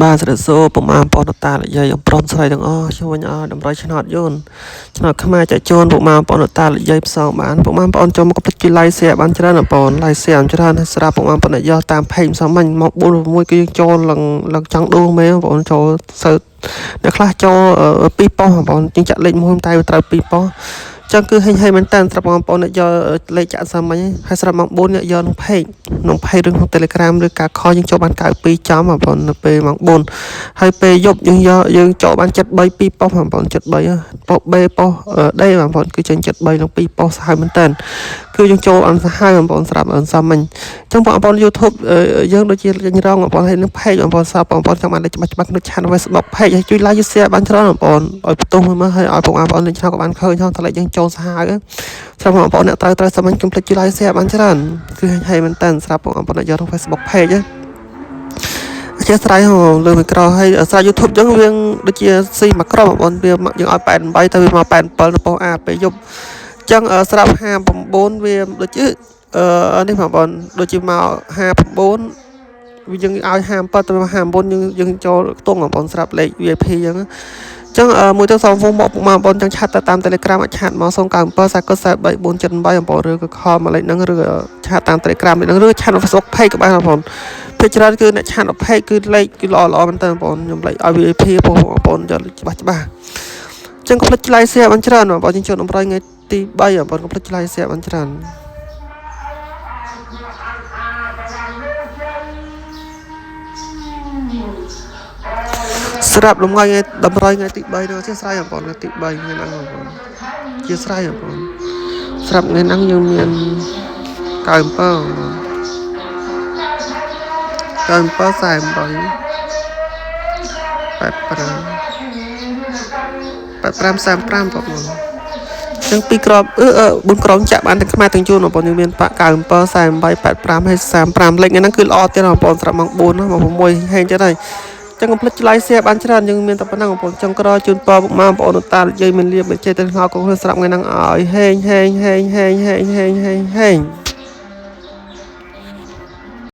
បាទស្រីសូប្រមាណប៉ុនតាលយាយអំព្រមស្រីទាំងអស់ជួយតម្រុយឆ្នោតយន្តឆ្នោតខ្មែរចែកជូនប្រមាណប៉ុនតាលយាយផ្សងបានប្រមាណប៉ុនចូលមកកុំភ្លេចជួយ like share បានច្រើនណាប៉ុន like share ច្រើនហើយស្រាប់ប្រមាណប៉ុនយកតាម page ផ្សងមិញមក4 6គឺយើងចូលឡើងចង់ដួលមែនបងចូលសើអ្នកខ្លះចូល2ប៉ុសបងយើងចាក់លេខ1តែត្រូវ2ប៉ុសចឹងគឺហេញហើយមែនតើស្រាប់បងប្អូនអ្នកយកលេខចាក់សាមិញហើយស្រាប់ម៉ោង4អ្នកយកក្នុង page ឬក្នុង Telegram ឬការខលយើងចូលបាន92ចំបងប្អូននៅពេលម៉ោង4ហើយពេលយប់យើងចូលបាន73 2ប៉ុសបងប្អូន73ប៉ុស B ប៉ុស D បងប្អូនគឺចេញ73និង2ប៉ុសហើយមែនតើគឺយើងចូលអនសាហាយបងប្អូនស្រាប់អនសាមិញចឹងបងប្អូន YouTube យើងដូចជាយើងរងបងប្អូនហើយនឹង page បងប្អូនស្រាប់បងប្អូនចង់បានលេខច្បាស់ៗនៅ channel Facebook page ហើយជួយ like ជួយ share បានច្រើនបងប្អូនឲ្យផ្ទុះមើលហើយឲ្យបងប្អូនលេខឆ្នោតក៏បានឃើញផងតែលេខយើងចូលសាហាវស្រាប់បងប្អូនអ្នកត្រូវសាមិញកុំភ្លេចជួយ like share បានច្រើនគឺហេមែនតើស្រាប់បងប្អូនអ្នកយកក្នុង Facebook page អធិស្ឋានលើមីក្រូហើយសារ YouTube ចឹងវាដូចជាស៊ីមួយក្រុមបងប្អូនវាយើងឲ្យ88ទៅវាមក87នៅប៉ុស A ពេលយប់ចឹងស្រាប់59វាដូចជានេះបងប្អូនដូចជាមក59វាយើងឲ្យ57ទៅ59យើងចូលខ្ទង់បងប្អូនស្រាប់លេខ VIP ចឹងចឹងមួយទៅសំវងមកបងប្អូនចឹងឆាត់ទៅតាម Telegram អាចឆាត់មក097 473 478បងប្អូនឬក៏ខលមកលេខហ្នឹងឬឆាត់តាម Telegram នេះឬឆាត់ Facebook page ក៏បានបងប្អូនភាគច្រើនគឺអ្នកឆាត់ page គឺលេខគឺល្អមែនតើបងប្អូនខ្ញុំលេខឲ្យ VIP បងប្អូនយកច្បាស់ចឹងកុំភ្លេច like share បានច្រើនបងប្អូនយើងចូលតម្រុយថ្ងៃទី3បងប្អូនកុំភ្លេច like share បានច្រើនស្រាប់លំងាយថ្ងៃតម្រុយថ្ងៃទី3នោះជាស្រ័យបងប្អូនថ្ងៃទី3ថ្ងៃហ្នឹងបងប្អូនជាស្រ័យបងប្អូនស្រាប់ថ្ងៃហ្នឹងយើងមាន97 45 35 35 បងប្អូនចឹង2គ្រាប់4ក្រុមចាក់បានទាំងខ្មែរទាំងជូនបងប្អូនយើងមានប៉97 48 85ហើយ35លេខហ្នឹងគឺល្អទៀតបងប្អូនស្រាប់ម៉ោង4ណាម៉ោង6ហេងចឹងហើយចឹងកុំភ្លេច like share បានច្រើនយើងមានតែប៉ុណ្ណឹងបងប្អូនចង់ក្រជូនពរពុកម៉ែបងប្អូនតានិយាយមានលៀបចេះតែស្ងោកុំស្រាប់ថ្ងៃហ្នឹងឲ្យហេង